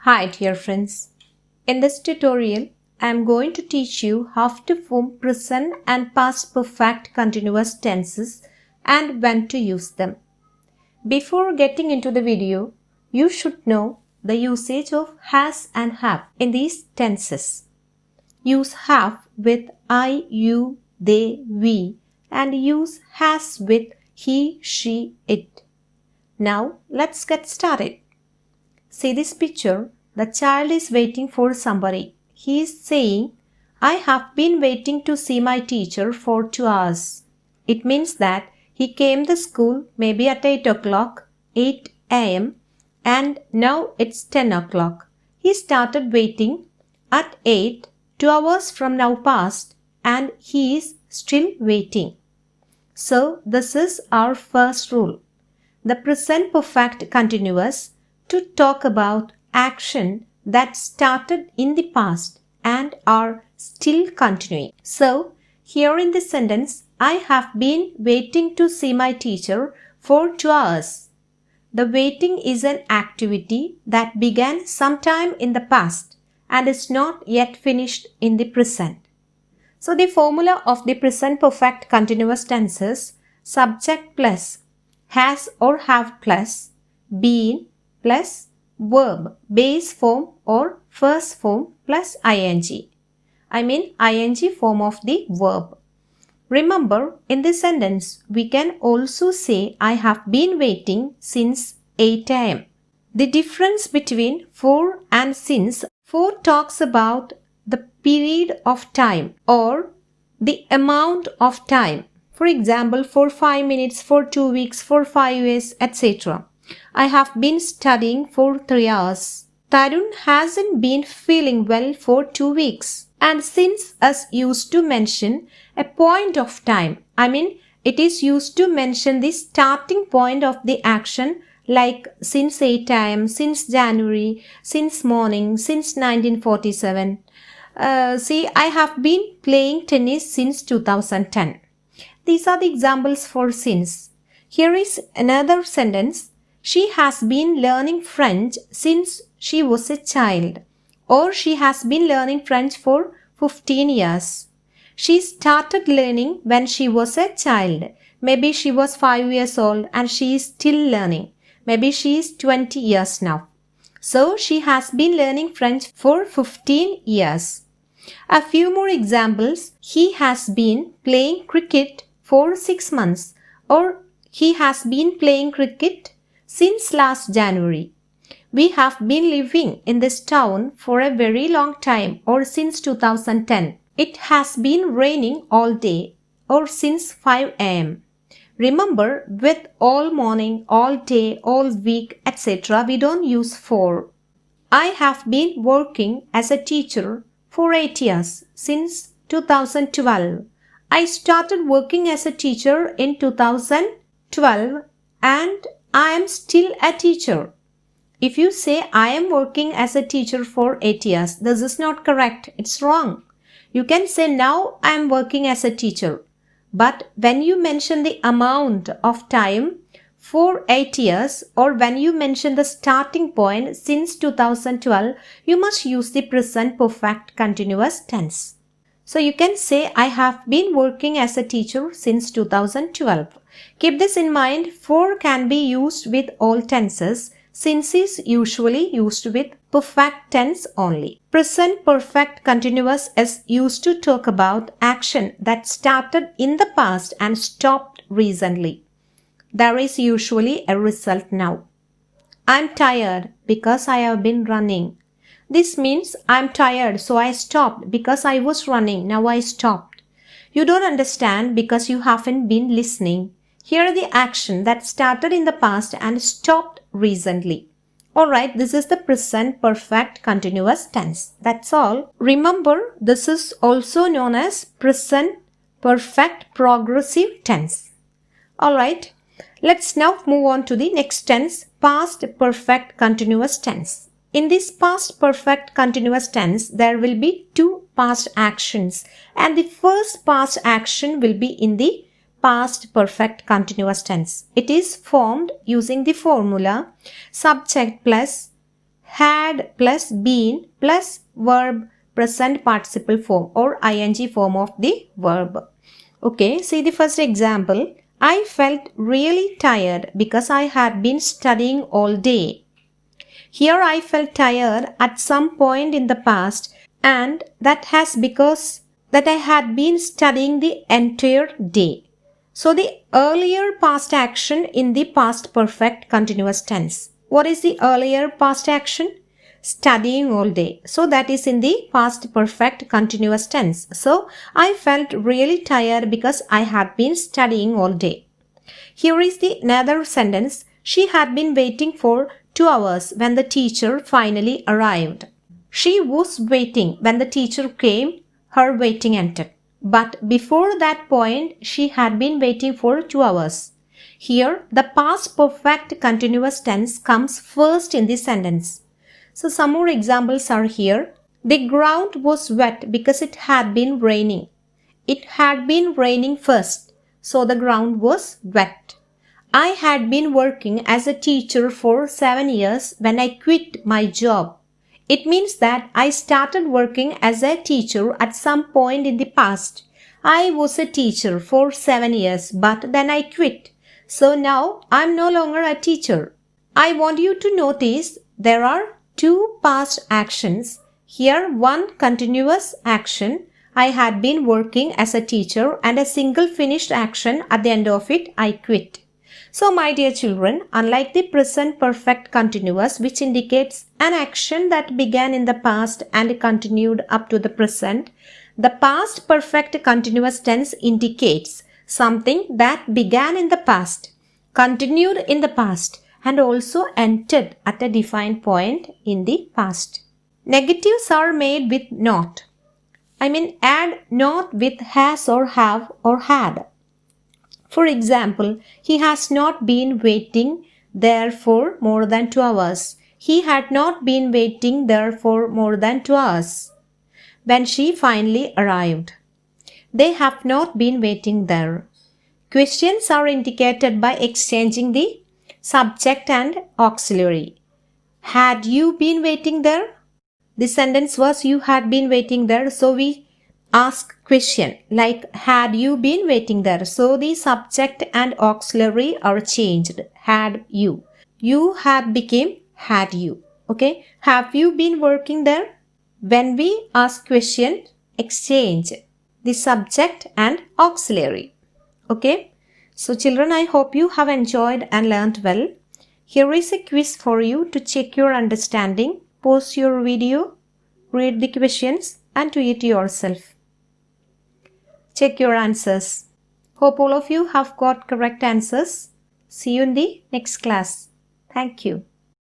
Hi dear friends, in this tutorial I am going to teach you how to form present and past perfect continuous tenses and when to use them. Before getting into the video, you should know the usage of has and have in these tenses. Use have with I, you, they, we and use has with he, she, it. Now let's get started. See this picture. The child is waiting for somebody. He is saying, I have been waiting to see my teacher for 2 hours. It means that he came to school maybe at 8 o'clock, 8 a.m. and now it's 10 o'clock. He started waiting at 8, 2 hours from now passed and he is still waiting. So this is our first rule. The present perfect continuous to talk about action that started in the past and are still continuing. So, here in this sentence, I have been waiting to see my teacher for 2 hours. The waiting is an activity that began sometime in the past and is not yet finished in the present. So, the formula of the present perfect continuous tense is subject plus has or have plus been plus verb base form or first form plus ing. I mean ing form of the verb. Remember, in this sentence, we can also say I have been waiting since 8 a.m. The difference between for and since. For talks about the period of time or the amount of time. For example, for 5 minutes, for 2 weeks, for 5 years, etc. I have been studying for 3 hours. Tarun hasn't been feeling well for 2 weeks. And since us used to mention a point of time, I mean it is used to mention the starting point of the action like since 8 a.m., since January, since morning, since 1947. See, I have been playing tennis since 2010. These are the examples for since. Here is another sentence. She has been learning French since she was a child. Or she has been learning French for 15 years. She started learning when she was a child. Maybe she was 5 years old and she is still learning. Maybe she is 20 years now. So she has been learning French for 15 years. A few more examples. He has been playing cricket for 6 months. Or he has been playing cricket since last January. We have been living in this town for a very long time or since 2010. It has been raining all day or since 5 a.m. Remember, with all morning, all day, all week, etc. we don't use for. I have been working as a teacher for 8 years since 2012. I started working as a teacher in 2012 and I am still a teacher. If you say I am working as a teacher for 8 years, this is not correct. It's wrong. You can say now I am working as a teacher. But when you mention the amount of time for 8 years or when you mention the starting point since 2012, you must use the present perfect continuous tense. So you can say I have been working as a teacher since 2012. Keep this in mind. For can be used with all tenses. Since is usually used with perfect tense only. Present perfect continuous is used to talk about action that started in the past and stopped recently. There is usually a result now. I'm tired because I have been running. This means I'm tired, so I stopped because I was running. Now I stopped. You don't understand because you haven't been listening. Here the action that started in the past and stopped recently. Alright, this is the present perfect continuous tense. That's all. Remember, this is also known as present perfect progressive tense. Alright, let's now move on to the next tense, past perfect continuous tense. In this past perfect continuous tense, there will be 2 past actions and the first past action will be in the past perfect continuous tense. It is formed using the formula subject plus had plus been plus verb present participle form or ing form of the verb. Okay, see the first example. I felt really tired because I had been studying all day. Here I felt tired at some point in the past, and that has because that I had been studying the entire day. So the earlier past action in the past perfect continuous tense. What is the earlier past action? Studying all day. So that is in the past perfect continuous tense. So I felt really tired because I had been studying all day. Here is the another sentence. She had been waiting for 2 hours when the teacher finally arrived. She was waiting when the teacher came. Her waiting ended. But before that point, she had been waiting for 2 hours. Here, the past perfect continuous tense comes first in the sentence. So some more examples are here. The ground was wet because it had been raining. It had been raining first, so the ground was wet. I had been working as a teacher for 7 years when I quit my job. It means that I started working as a teacher at some point in the past. I was a teacher for 7 years, but then I quit. So now I'm no longer a teacher. I want you to notice there are 2 past actions. Here one continuous action. I had been working as a teacher, and a single finished action at the end of it, I quit. So my dear children, unlike the present perfect continuous, which indicates an action that began in the past and continued up to the present, the past perfect continuous tense indicates something that began in the past, continued in the past, and also ended at a defined point in the past. Negatives are made with not. Add not with has or have or had. For example, he has not been waiting there for more than 2 hours. He had not been waiting there for more than 2 hours. When she finally arrived. They have not been waiting there. Questions are indicated by exchanging the subject and auxiliary. Had you been waiting there? The sentence was you had been waiting there, so we ask question like had you been waiting there. So the subject and auxiliary are changed. Had you. You had became had you. Okay. Have you been working there? When we ask question, exchange the subject and auxiliary. Okay. So children, I hope you have enjoyed and learned well. Here is a quiz for you to check your understanding. Pause your video, read the questions and do it yourself. Check your answers. Hope all of you have got correct answers. See you in the next class. Thank you.